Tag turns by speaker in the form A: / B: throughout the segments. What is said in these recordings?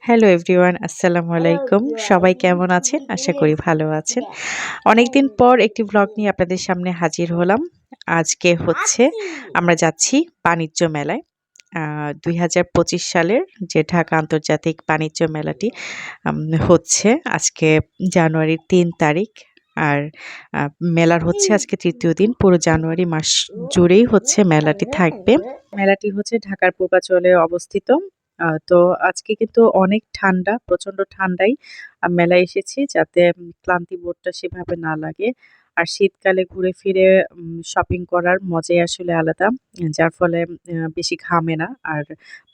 A: Hello everyone, আসসালামু আলাইকুম। সবাই কেমন আছেন? আশা করি ভালো আছেন। অনেকদিন পর একটি ভ্লগ নিয়ে আপনাদের সামনে হাজির হলাম। আজকে হচ্ছে আমরা যাচ্ছি বাণিজ্য মেলায়। ২০২৫ সালের যে ঢাকা আন্তর্জাতিক বাণিজ্য মেলাটি আম হচ্ছে আজকে জানুয়ারির ৩ তারিখ। আর আ মেলার হচ্ছে আজকে ৩য় দিন। পুরো জানুয়ারি মাস জুড়েই হচ্ছে মেলাটি থাকবে। মেলাটি হচ্ছে ঢাকার পূর্বাঞ্চলে অবস্থিত। তো আজকে কিন্তু অনেক ঠান্ডা, প্রচন্ড ঠান্ডায় মেলায় এসেছি যাতে ক্লান্তিবোধটা সেভাবে না লাগে। আর শীতকালে ঘুরে ফিরে শপিং করার মজাই আসলে আলাদা। যার ফলে বেশি ঘামে না আর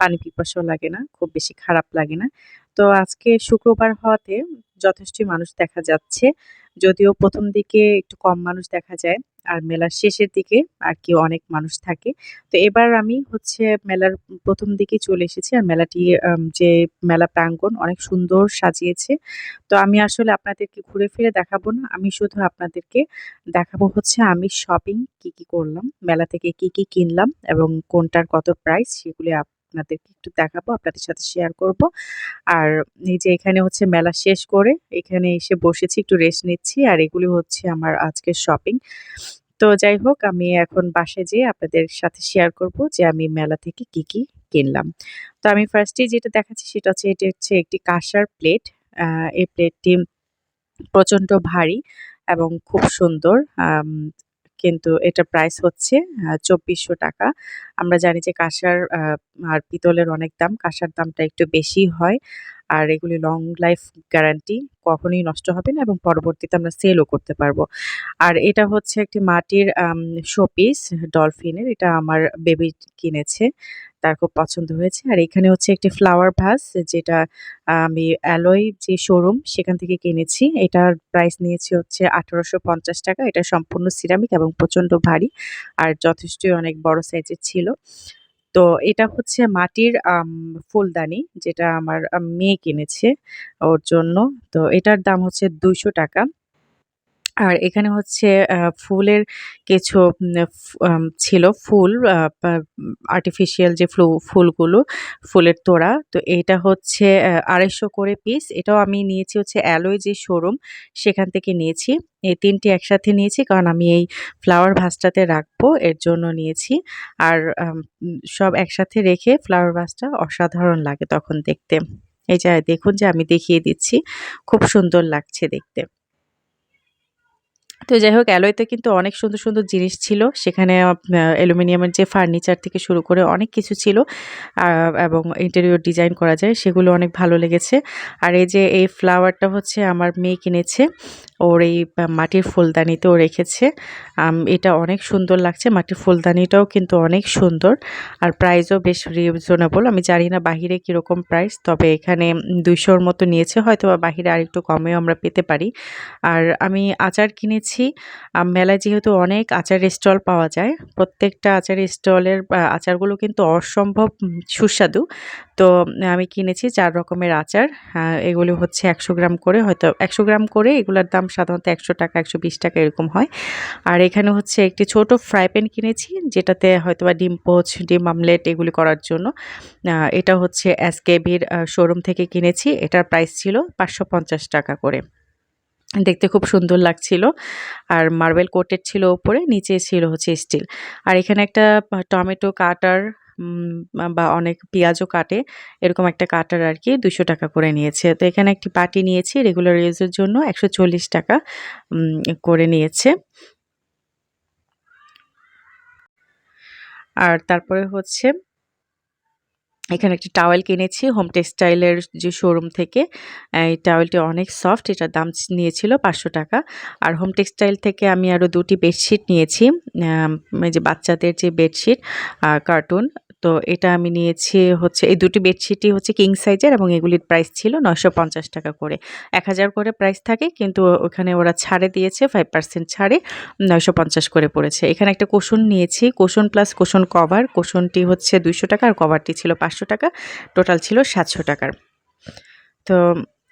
A: পানি পিপাসাও লাগে না, খুব বেশি খারাপ লাগে না। তো আজকে শুক্রবার হওয়াতে যথেষ্টই মানুষ দেখা যাচ্ছে। যদিও ১ম দিকে একটু কম মানুষ দেখা যায়। আর মেলার শেষের দিকে আর কি অনেক মানুষ থাকে। তো এবার আমি হচ্ছে মেলার ১ম দিকেই চলে এসেছি। আর মেলাটি যে মেলা প্রাঙ্গণ অনেক সুন্দর সাজিয়েছে। তো আমি আসলে আপনাদেরকে ঘুরে ফিরে দেখাবো না। আমি শুধু আপনাদেরকে দেখাবো হচ্ছে আমি শপিং কি করলাম, মেলা থেকে কি কিনলাম এবং কোনটার কত প্রাইস সেগুলি আপনাদেরকে একটু দেখাবো, আপনাদের সাথে শেয়ার করব। আর এই যে এখানে হচ্ছে মেলা শেষ করে এখানে এসে বসেছি, একটু রেস্ট নিচ্ছি। আর এগুলি হচ্ছে আমার আজকের শপিং। তো যাই হোক, আমি এখন বাসায় যেয়ে আপনাদের সাথে শেয়ার করব যে আমি মেলা থেকে কি কিনলাম। তো আমি ফার্স্ট এই যেটা দেখাচ্ছি সেটা হচ্ছে এটি হচ্ছে একটি কাঁসার প্লেট। আ এই প্লেটটি প্রচন্ড ভারী এবং খুব সুন্দর। কিন্তু এটার প্রাইস হচ্ছে ৳২৪০০। আমরা জানি যে কাঁসার আর পিতলের অনেক দাম। কাঁসার দামটা একটু বেশিই হয়। আর এগুলি লং লাইফ গ্যারান্টি, কখনোই নষ্ট হবে না এবং পরবর্তীতে আমরা সেলও করতে পারব। আর এটা হচ্ছে একটি মাটির শোপিস ডলফিনের। এটা আমার বেবি কিনেছে। তার খুব পছন্দ হয়েছে। আর এখানে হচ্ছে একটি ফ্লাওয়ার ভাস, যেটা আমি অ্যালয় যে শোরুম সেখান থেকে কিনেছি। এটার প্রাইস নিয়েছি হচ্ছে ৳১৮৫০। এটা সম্পূর্ণ সিরামিক এবং প্রচন্ড ভারী আর যথেষ্টই অনেক বড় সাইজের ছিল। তো এটা হচ্ছে মাটির ফুলদানি, যেটা আমার মেয়ে কিনেছে ওর জন্য। তো এটার দাম হচ্ছে ৳২০০। আর এখানে হচ্ছে ফুলের কিছু ছিল ফুল, পা আর্টিফিশিয়াল যে ফুলগুলো, ফুলের তোড়া। তো এটা হচ্ছে ২৫০ করে পিস। এটাও আমি নিয়েছি হচ্ছে অ্যালয় যে শোরুম সেখান থেকে নিয়েছি। এই ৩ টি একসাথে নিয়েছি কারণ আমি এই ফ্লাওয়ার ভাসটাতে রাখবো এর জন্য নিয়েছি। আর সব একসাথে রেখে ফ্লাওয়ার ভাসটা অসাধারণ লাগে তখন দেখতে। এই যে দেখুন যে আমি দেখিয়ে দিচ্ছি। খুব সুন্দর লাগছে দেখতে। তো যাই হোক, অ্যালয়তে কিন্তু অনেক সুন্দর জিনিস ছিল। সেখানে অ্যালুমিনিয়ামের যে ফার্নিচার থেকে শুরু করে অনেক কিছু ছিল। আ এবং ইন্টেরিয়র ডিজাইন করা যায়, সেগুলো অনেক ভালো লেগেছে। আর এই যে এই ফ্লাওয়ারটা হচ্ছে আমার মেয়ে কিনেছে। ওর এই মাটির ফুলদানিতেও রেখেছে। এটা অনেক সুন্দর লাগছে। মাটির ফুলদানিটাও কিন্তু অনেক সুন্দর। আর প্রাইসও বেশ রিজনেবল। আমি জানি না বাহিরে কিরকম প্রাইস। তবে এখানে ২০০ র মতো নিয়েছে। হয়তোবা বাহিরে আরেকটু কমেও আমরা পেতে পারি। আর আমি আচার কিনেছি। মেলায় যেহেতু অনেক আচারের স্টল পাওয়া যায়, প্রত্যেকটা আচারের স্টলের আচারগুলো কিন্তু অসম্ভব সুস্বাদু। তো আমি কিনেছি ৪ রকমের আচার। এগুলো হচ্ছে ১০০ গ্রাম করে, হয়তো ১০০ গ্রাম করে এগুলার দাম সাধারণত ৳১০০, ৳১২০ এরকম হয়। আর এখানে হচ্ছে একটি ছোট ফ্রাই প্যান কিনেছি, যেটাতে হয়তোবা ডিম পোচ, ডিম আমলেট এগুলি করার জন্য। এটা হচ্ছে এসকেবির শোরুম থেকে কিনেছি। এটার প্রাইস ছিল ৳৫৫০ করে। দেখতে খুব সুন্দর লাগছিল। আর মার্বেল কোটেড ছিল উপরে, নিচে ছিল হচ্ছে স্টিল। আর এখানে একটা টমেটো কাটার বা অনেক পেঁয়াজও কাটে, এরকম একটা কাটার আরকি ৳২০০ করে নিয়েছে। তো এখানে একটি বাটি নিয়েছি রেগুলার ইউজ এর জন্য, ৳১৪০ করে নিয়েছে। আর তারপরে হচ্ছে এখানে একটি টাওয়েল কিনেছি হোম টেক্সটাইলের যে শোরুম থেকে। এই টাওয়েলটি অনেক সফট। এটার দাম নিয়েছিল ৳৫০০। আর হোম টেক্সটাইল থেকে আমি আরো ২ টি বেডশিট নিয়েছি। এই যে বাচ্চাদের যে বেডশিট কার্টুন। তো এটা আমি নিয়েছি হচ্ছে এই ২ টি বেডশিটই হচ্ছে কিং সাইজের এবং এগুলির প্রাইস ছিল ৳৯৫০ করে। ১,০০০ করে প্রাইস থাকে, কিন্তু ওখানে ওরা ছাড়ে দিয়েছে, ৫% ছাড়ে ৯৫০ করে পড়েছে। এখানে একটা কুশন নিয়েছি। Cushion plus cushion cover. কুশনটি হচ্ছে ৳২০০ আর কভারটি ছিল ৳৫০০। টোটাল ছিল ৳৭০০। তো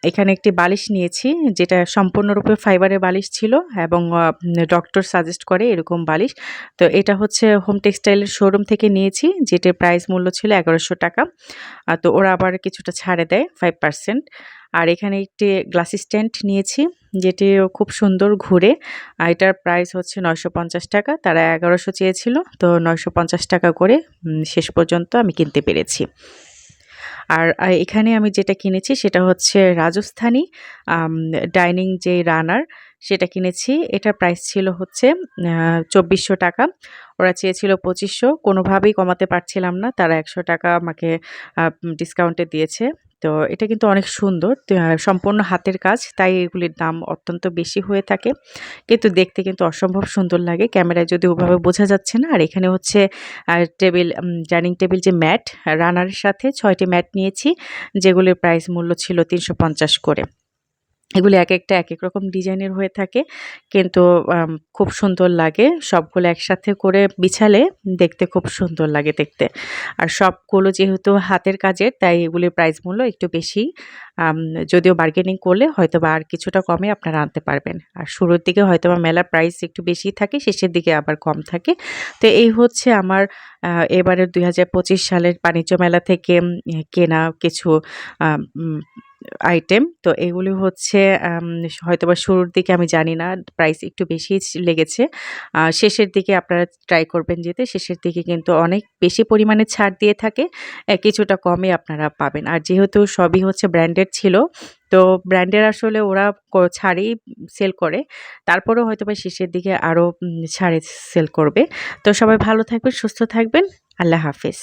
A: এখানে একটি বালিশ নিয়েছি, যেটা সম্পূর্ণরূপে ফাইবারের বালিশ ছিল এবং ডক্টর সাজেস্ট করে এরকম বালিশ। তো এটা হচ্ছে হোম টেক্সটাইলের শোরুম থেকে নিয়েছি, যেটার প্রাইস মূল্য ছিল ৳১১০০। তো ওরা আবার কিছুটা ছাড়ে দেয় 5%। আর এখানে একটি গ্লাস স্ট্যান্ড নিয়েছি, যেটিও খুব সুন্দর ঘুরে। এটার প্রাইস হচ্ছে ৳৯৫০। তারা ১১০০ চেয়েছিল, তো ৳৯৫০ করে শেষ পর্যন্ত আমি কিনতে পেরেছি। আর এখানে আমি যেটা কিনেছি সেটা হচ্ছে রাজস্থানী আম ডাইনিং যে রানার, সেটা কিনেছি। এটার প্রাইস ছিল হচ্ছে ৳২৪০০। ওরা চেয়েছিল ২৫০০, কোনোভাবেই কমাতে পারছিলাম না। তারা ৳১০০ আমাকে ডিসকাউন্টে দিয়েছে। তো এটা কিন্তু অনেক সুন্দর। সম্পূর্ণ হাতের কাজ, তাই এগুলির দাম অত্যন্ত বেশি হয়ে থাকে। কিন্তু দেখতে কিন্তু অসম্ভব সুন্দর লাগে। ক্যামেরায় যদিও ওভাবে বোঝা যাচ্ছে না। আর এখানে হচ্ছে টেবিল ডাইনিং টেবিল যে ম্যাট, রানারের সাথে ৬ টি ম্যাট নিয়েছি, যেগুলির প্রাইস মূল্য ছিল ৳৩৫০ করে। এগুলি একেকটা একেক রকম ডিজাইনের হয়ে থাকে। কিন্তু খুব সুন্দর লাগে। সবগুলো একসাথে করে বিছালে দেখতে খুব সুন্দর লাগে দেখতে। আর সবগুলো যেহেতু হাতের কাজের, তাই এগুলির প্রাইস মূল্য একটু বেশি। আম যদিও বার্গেনিং করলে হয়তোবা আর কিছুটা কমে আপনারা আনতে পারবেন। আর শুরুর দিকে হয়তোবা মেলার প্রাইস একটু বেশিই থাকে, শেষের দিকে আবার কম থাকে। তো এই হচ্ছে আমার এবারের ২০২৫ সালের বাণিজ্য মেলা থেকে কেনা কিছু আ উম আইটেম। তো এগুলি হচ্ছে হয়তোবা শুরুর দিকে আমি জানি না, প্রাইস একটু বেশিই লেগেছে। শেষের দিকে আপনারা ট্রাই করবেন যেতে। শেষের দিকে কিন্তু অনেক বেশি পরিমাণে ছাড় দিয়ে থাকে। কিছুটা কমে আপনারা পাবেন। আর যেহেতু সবই হচ্ছে ব্র্যান্ডেড ছিল, তো ব্র্যান্ডের আসলে ওরা ছাড়েই সেল করে। তারপরেও হয়তোবা শেষের দিকে আরো ছাড়ে সেল করবে। তো সবাই ভালো থাকবেন, সুস্থ থাকবেন। আল্লাহ হাফেজ।